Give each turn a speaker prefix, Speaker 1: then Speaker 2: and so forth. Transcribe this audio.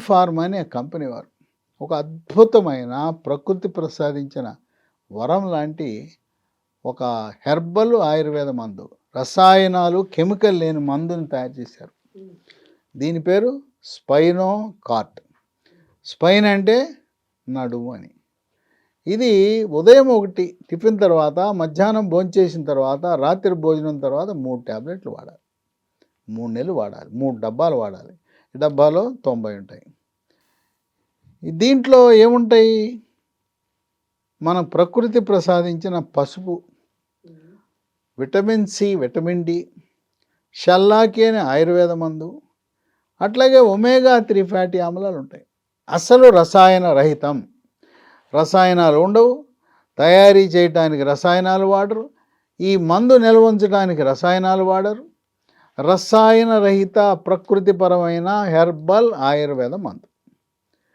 Speaker 1: Form అనే company వారు ఒక అద్భుతమైన ప్రకృతి ప్రసాదించిన వరం లాంటి ఒక హెర్బల్ ఆయుర్వేద మందు, రసాయనాలు, కెమికల్ లేని మందుని తయారు చేశారు. దీని పేరు స్పైనో కార్ట్. స్పైన్ అంటే నడుము అని. ఇది ఉదయం ఒకటి టిఫిన్ తర్వాత, మధ్యాహ్నం భోంచేసిన తర్వాత, రాత్రి భోజనం తర్వాత 3 టాబ్లెట్లు వాడాలి. 3 నెలలు వాడాలి. 3 డబ్బాలు వాడాలి. ఈ డబ్బాలో 90 ఉంటాయి. దీంట్లో ఏముంటాయి? మన ప్రకృతి ప్రసాదించిన పసుపు, విటమిన్ సి, విటమిన్ డి, షల్లాకి అనే ఆయుర్వేద మందు, అట్లాగే ఒమేగా 3 ఫ్యాటీ ఆమ్లాలు ఉంటాయి. అసలు రసాయన రహితం. రసాయనాలు ఉండవు, తయారీ చేయడానికి రసాయనాలు వాడరు, ఈ మందు నిల్వ ఉంచడానికి రసాయనాలు వాడరు. రసాయన రహిత ప్రకృతిపరమైన హెర్బల్ ఆయుర్వేద మందు.